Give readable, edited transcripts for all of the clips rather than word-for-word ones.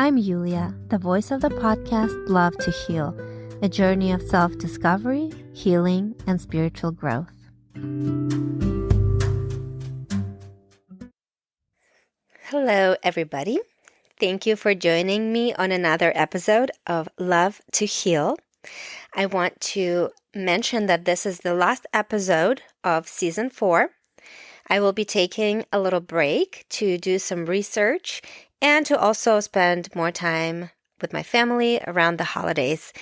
I'm Yulia, the voice of the podcast Love to Heal, a journey of self-discovery, healing, and spiritual growth. Hello, everybody. Thank you for joining me on another episode of Love to Heal. I want to mention that this is the last episode of Season 4. I will be taking a little break to do some research and to also spend more time with my family around the holidays.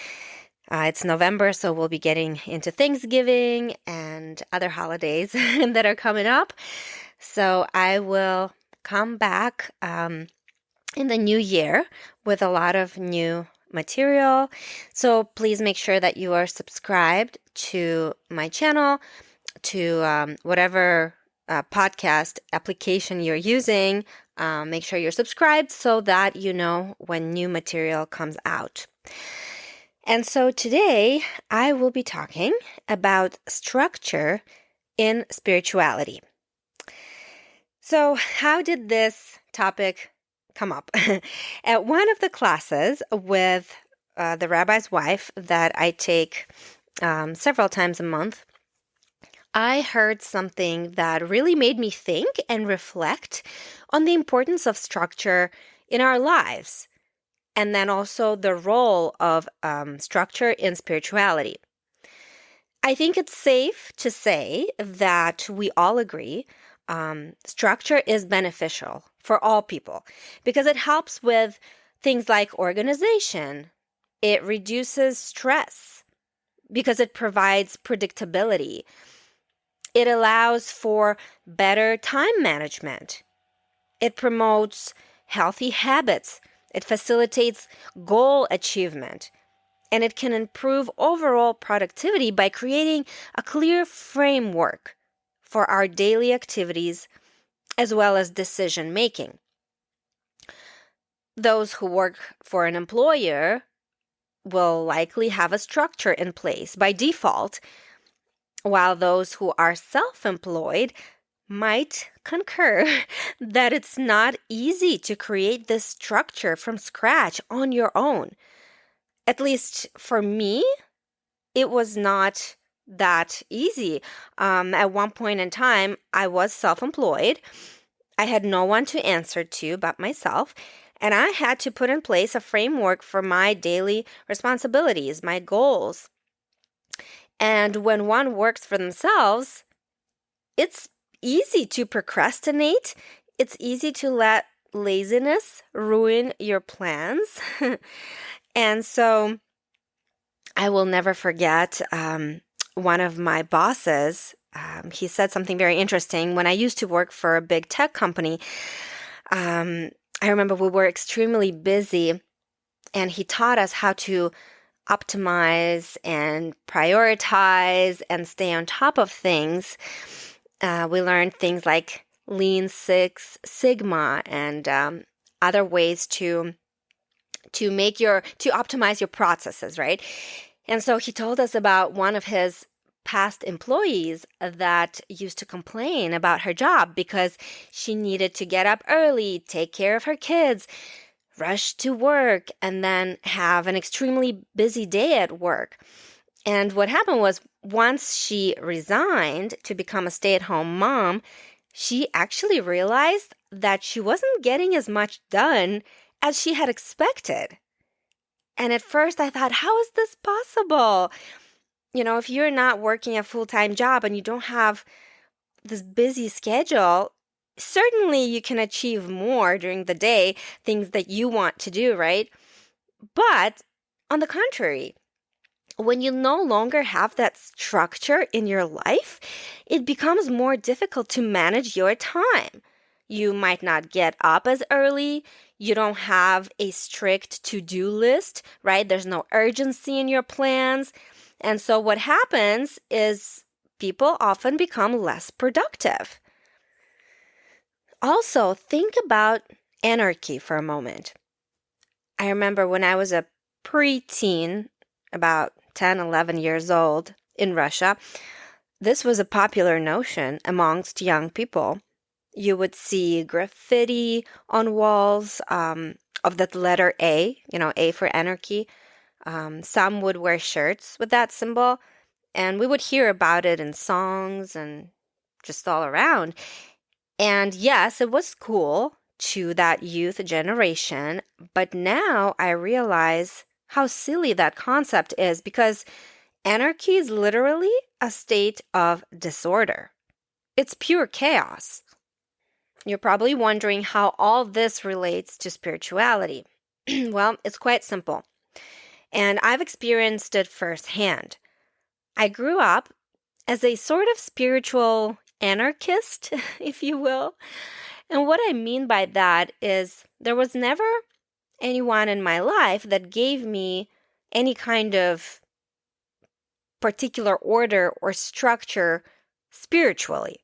It's November, so we'll be getting into Thanksgiving and other holidays that are coming up. So I will come back in the new year with a lot of new material. So please make sure that you are subscribed to my channel, to whatever podcast application you're using. Make sure you're subscribed so that you know when new material comes out. And so today I will be talking about structure in spirituality. So how did this topic come up? At one of the classes with the rabbi's wife that I take several times a month, I heard something that really made me think and reflect on the importance of structure in our lives, and then also the role of structure in spirituality. I think it's safe to say that we all agree structure is beneficial for all people because it helps with things like organization. It reduces stress because it provides predictability. It allows for better time management. It promotes healthy habits. It facilitates goal achievement. And it can improve overall productivity by creating a clear framework for our daily activities as well as decision making. Those who work for an employer will likely have a structure in place by default, while those who are self-employed might concur that it's not easy to create this structure from scratch on your own. At least for me, it was not that easy. At one point in time, I was self-employed. I had no one to answer to but myself, and I had to put in place a framework for my daily responsibilities, my goals. And when one works for themselves, it's easy to procrastinate. It's easy to let laziness ruin your plans. And so I will never forget one of my bosses. He said something very interesting. When I used to work for a big tech company, I remember we were extremely busy, and he taught us how to optimize and prioritize and stay on top of things. We learned things like Lean Six Sigma and other ways to optimize your processes, right? And so he told us about one of his past employees that used to complain about her job because she needed to get up early, take care of her kids, rush to work, and then have an extremely busy day at work. And what happened was, once she resigned to become a stay-at-home mom, she actually realized that she wasn't getting as much done as she had expected. And at first I thought, how is this possible? You know, if you're not working a full-time job and you don't have this busy schedule, certainly you can achieve more during the day, things that you want to do, right? But on the contrary, when you no longer have that structure in your life, it becomes more difficult to manage your time. You might not get up as early. You don't have a strict to-do list, right? There's no urgency in your plans. And so what happens is people often become less productive. Also, think about anarchy for a moment. I remember when I was a preteen, about 10, 11 years old in Russia, this was a popular notion amongst young people. You would see graffiti on walls, of that letter A, A for anarchy. Some would wear shirts with that symbol, and we would hear about it in songs and just all around. And yes, it was cool to that youth generation, but now I realize how silly that concept is, because anarchy is literally a state of disorder. It's pure chaos. You're probably wondering how all this relates to spirituality. Well, it's quite simple, and I've experienced it firsthand. I grew up as a sort of spiritual anarchist, if you will. And what I mean by that is there was never anyone in my life that gave me any kind of particular order or structure spiritually.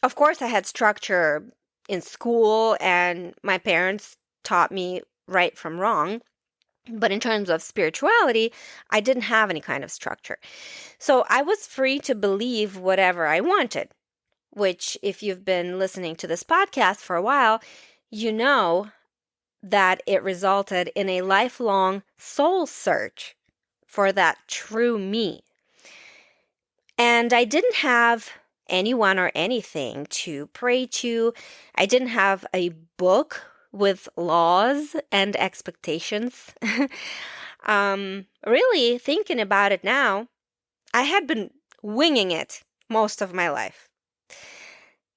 Of course, I had structure in school, and my parents taught me right from wrong. But in terms of spirituality, I didn't have any kind of structure. So I was free to believe whatever I wanted, which, if you've been listening to this podcast for a while, you know that it resulted in a lifelong soul search for that true me. And I didn't have anyone or anything to pray to. I didn't have a book with laws and expectations. Really, thinking about it now, I had been winging it most of my life.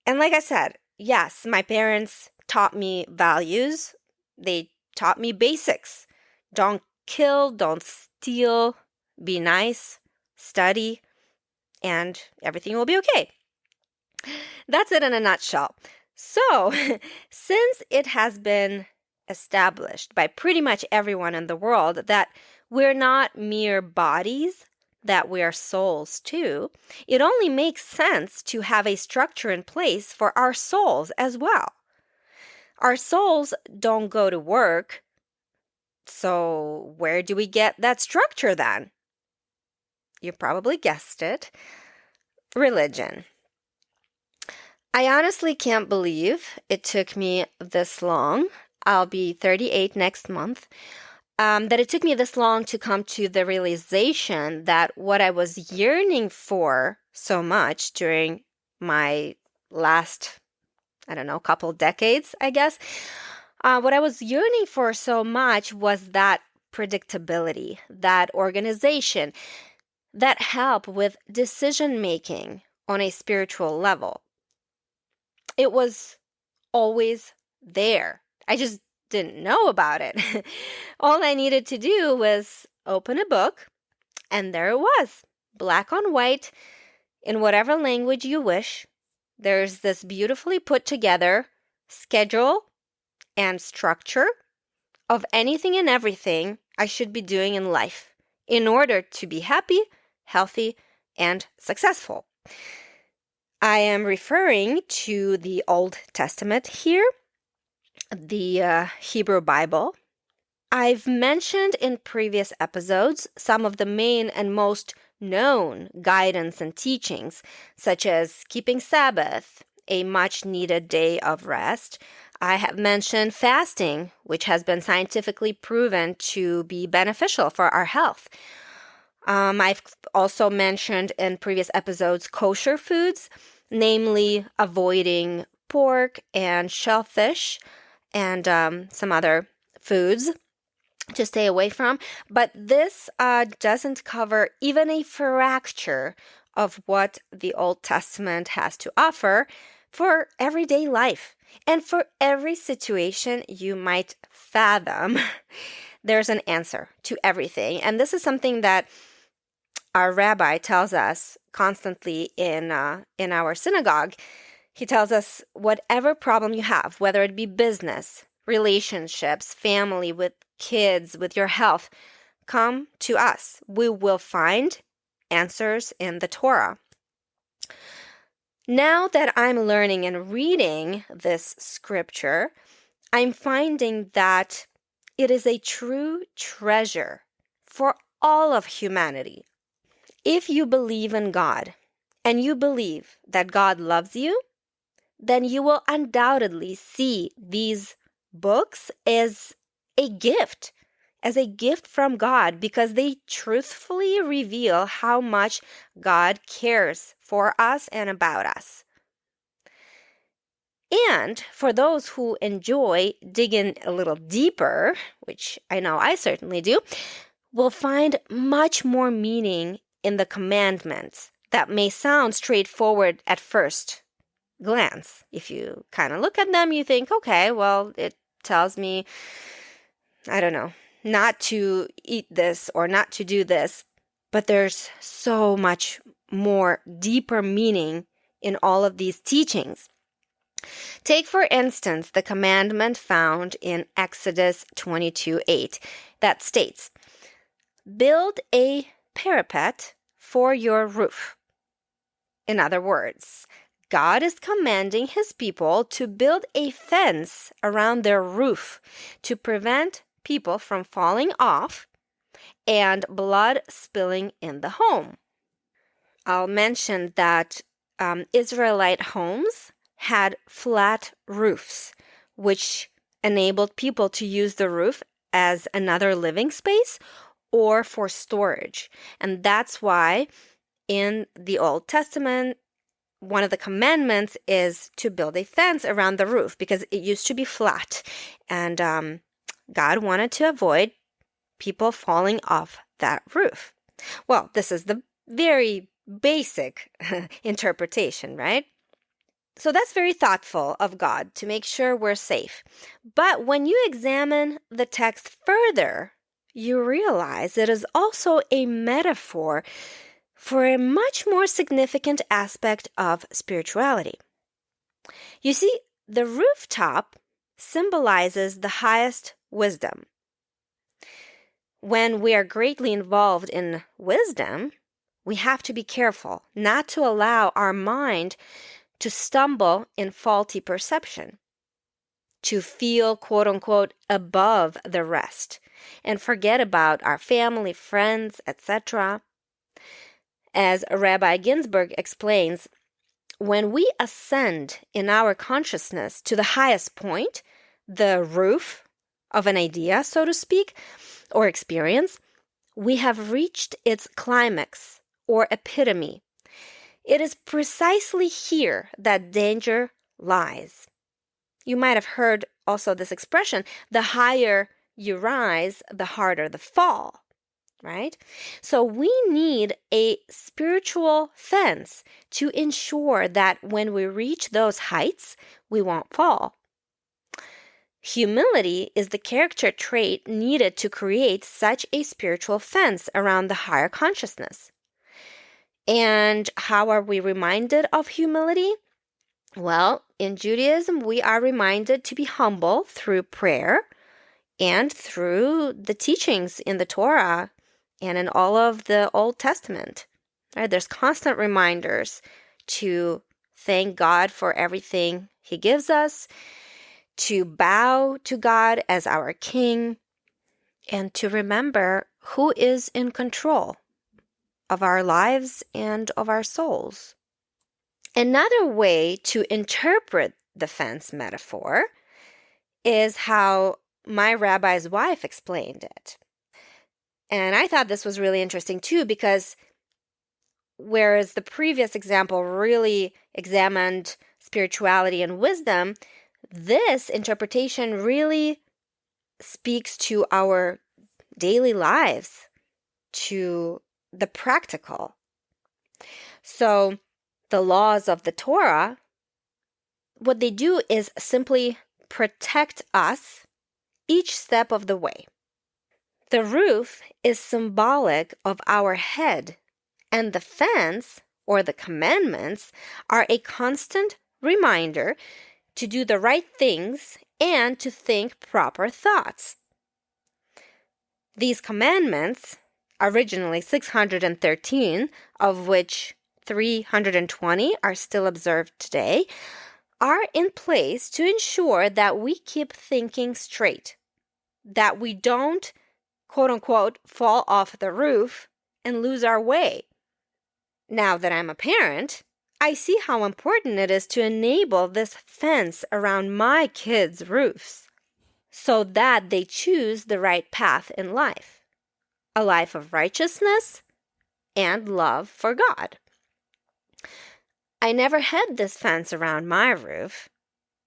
And like I said, yes, my parents taught me values. They taught me basics. Don't kill, don't steal, be nice, study, and everything will be okay. That's it in a nutshell. So, since it has been established by pretty much everyone in the world that we're not mere bodies, that we are souls too, it only makes sense to have a structure in place for our souls as well. Our souls don't go to work, so where do we get that structure then? You probably guessed it. Religion. I honestly can't believe it took me this long. I'll be 38 next month. That it took me this long to come to the realization that what I was yearning for so much during my last, couple decades, I guess, what I was yearning for so much was that predictability, that organization, that help with decision making on a spiritual level. It was always there. I just didn't know about it. All I needed to do was open a book, and there it was, black on white, in whatever language you wish. There's this beautifully put together schedule and structure of anything and everything I should be doing in life in order to be happy, healthy, and successful. I am referring to the Old Testament here, the Hebrew Bible. I've mentioned in previous episodes some of the main and most known guidance and teachings, such as keeping Sabbath, a much needed day of rest. I have mentioned fasting, which has been scientifically proven to be beneficial for our health. I've also mentioned in previous episodes kosher foods, namely avoiding pork and shellfish and some other foods to stay away from. But this doesn't cover even a fracture of what the Old Testament has to offer for everyday life. And for every situation you might fathom, there's an answer to everything. And this is something that our Rabbi tells us constantly in our synagogue. He tells us whatever problem you have, whether it be business, relationships, family, with kids, with your health, come to us. We will find answers in the Torah. Now that I'm learning and reading this scripture, I'm finding that it is a true treasure for all of humanity. If you believe in God and you believe that God loves you, then you will undoubtedly see these books as a gift from God, because they truthfully reveal how much God cares for us and about us. And for those who enjoy digging a little deeper, which I know I certainly do, will find much more meaning in the commandments that may sound straightforward at first glance. If you kind of look at them, you think, okay, well, it tells me, I don't know, not to eat this or not to do this. But there's so much more deeper meaning in all of these teachings. Take, for instance, the commandment found in Exodus 22:8 that states, "Build a parapet for your roof." In other words, God is commanding his people to build a fence around their roof to prevent people from falling off and blood spilling in the home. I'll mention that Israelite homes had flat roofs, which enabled people to use the roof as another living space or for storage. And that's why in the Old Testament, one of the commandments is to build a fence around the roof, because it used to be flat. And God wanted to avoid people falling off that roof. Well, this is the very basic interpretation, right? So that's very thoughtful of God to make sure we're safe. But when you examine the text further, you realize it is also a metaphor for a much more significant aspect of spirituality. You see, the rooftop symbolizes the highest wisdom. When we are greatly involved in wisdom, we have to be careful not to allow our mind to stumble in faulty perception, to feel, quote unquote, above the rest, and forget about our family, friends, etc. As Rabbi Ginsburg explains, when we ascend in our consciousness to the highest point, the roof of an idea, so to speak, or experience, we have reached its climax or epitome. It is precisely here that danger lies. You might have heard also this expression, the higher you rise, the harder the fall, right? So we need a spiritual fence to ensure that when we reach those heights, we won't fall. Humility is the character trait needed to create such a spiritual fence around the higher consciousness. And how are we reminded of humility? Well, in Judaism, we are reminded to be humble through prayer and through the teachings in the Torah and in all of the Old Testament. Right? There's constant reminders to thank God for everything He gives us, to bow to God as our King, and to remember who is in control of our lives and of our souls. Another way to interpret the fence metaphor is how my rabbi's wife explained it. And I thought this was really interesting too, because whereas the previous example really examined spirituality and wisdom, this interpretation really speaks to our daily lives, to the practical. So the laws of the Torah, what they do is simply protect us each step of the way. The roof is symbolic of our head, and the fence, or the commandments, are a constant reminder to do the right things and to think proper thoughts. These commandments, originally 613, of which 320 are still observed today, are in place to ensure that we keep thinking straight, that we don't, quote unquote, fall off the roof and lose our way. Now that I'm a parent, I see how important it is to enable this fence around my kids' roofs. so that they choose the right path in life, a life of righteousness and love for God. I never had this fence around my roof.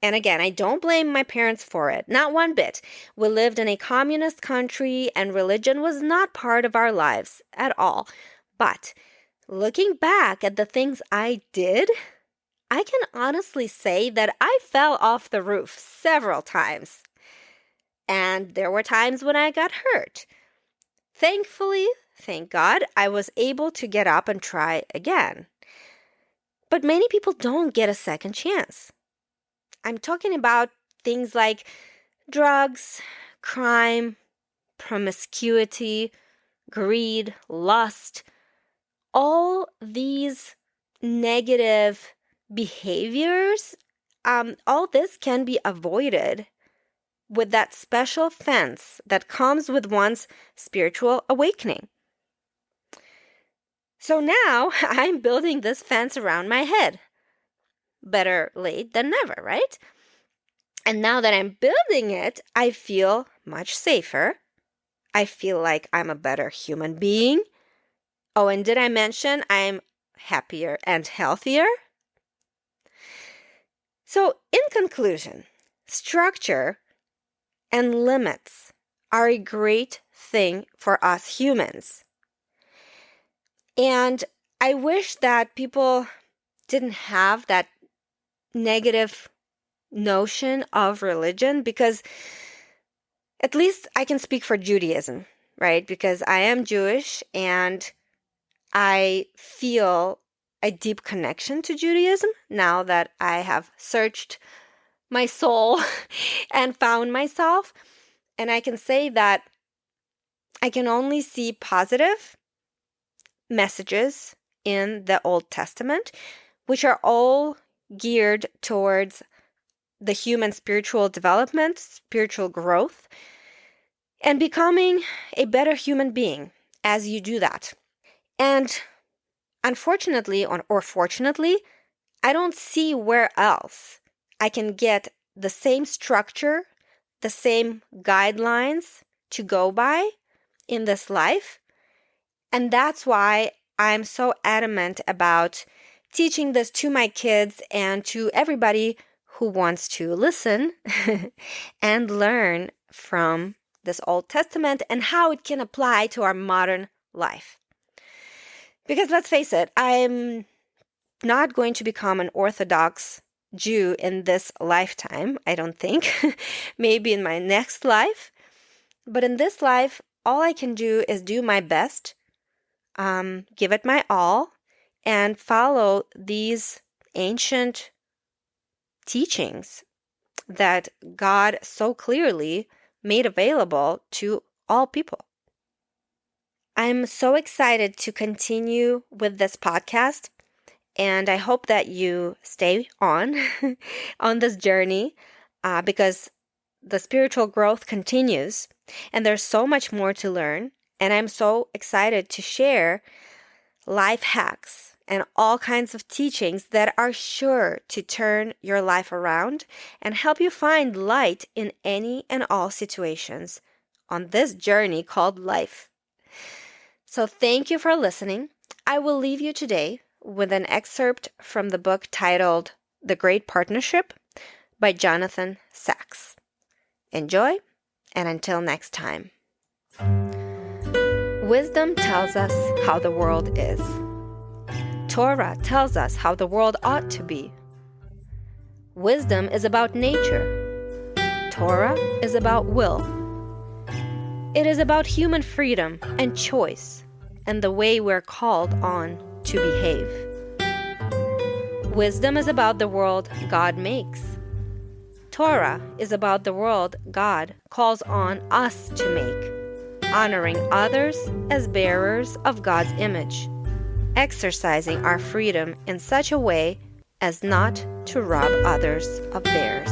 And again, I don't blame my parents for it, not one bit. We lived in a communist country and religion was not part of our lives at all. But looking back at the things I did, I can honestly say that I fell off the roof several times. And there were times when I got hurt. Thankfully, thank God, I was able to get up and try again. But many people don't get a second chance. I'm talking about things like drugs, crime, promiscuity, greed, lust. All these negative behaviors, all this can be avoided with that special fence that comes with one's spiritual awakening. So now I'm building this fence around my head. Better late than never, right? And now that I'm building it, I feel much safer. I feel like I'm a better human being. Oh, and did I mention I'm happier and healthier? So, in conclusion, structure and limits are a great thing for us humans. And I wish that people didn't have that negative notion of religion, because at least I can speak for Judaism, right? Because I am Jewish and I feel a deep connection to Judaism now that I have searched my soul and found myself. And I can say that I can only see positive messages in the Old Testament, which are all geared towards the human spiritual development, spiritual growth, and becoming a better human being as you do that. And unfortunately, or fortunately, I don't see where else I can get the same structure, the same guidelines to go by in this life. And that's why I'm so adamant about teaching this to my kids and to everybody who wants to listen and learn from this Old Testament and how it can apply to our modern life. Because let's face it, I'm not going to become an Orthodox Jew in this lifetime, I don't think. Maybe in my next life. But in this life, all I can do is do my best, give it my all, and follow these ancient teachings that God so clearly made available to all people. I'm so excited to continue with this podcast, and I hope that you stay on this journey because the spiritual growth continues, and there's so much more to learn, and I'm so excited to share life hacks and all kinds of teachings that are sure to turn your life around and help you find light in any and all situations on this journey called life. So thank you for listening. I will leave you today with an excerpt from the book titled The Great Partnership by Jonathan Sacks. Enjoy, and until next time. Wisdom tells us how the world is. Torah tells us how the world ought to be. Wisdom is about nature. Torah is about will. It is about human freedom and choice and the way we're called on to behave. Wisdom is about the world God makes. Torah is about the world God calls on us to make, honoring others as bearers of God's image, exercising our freedom in such a way as not to rob others of theirs.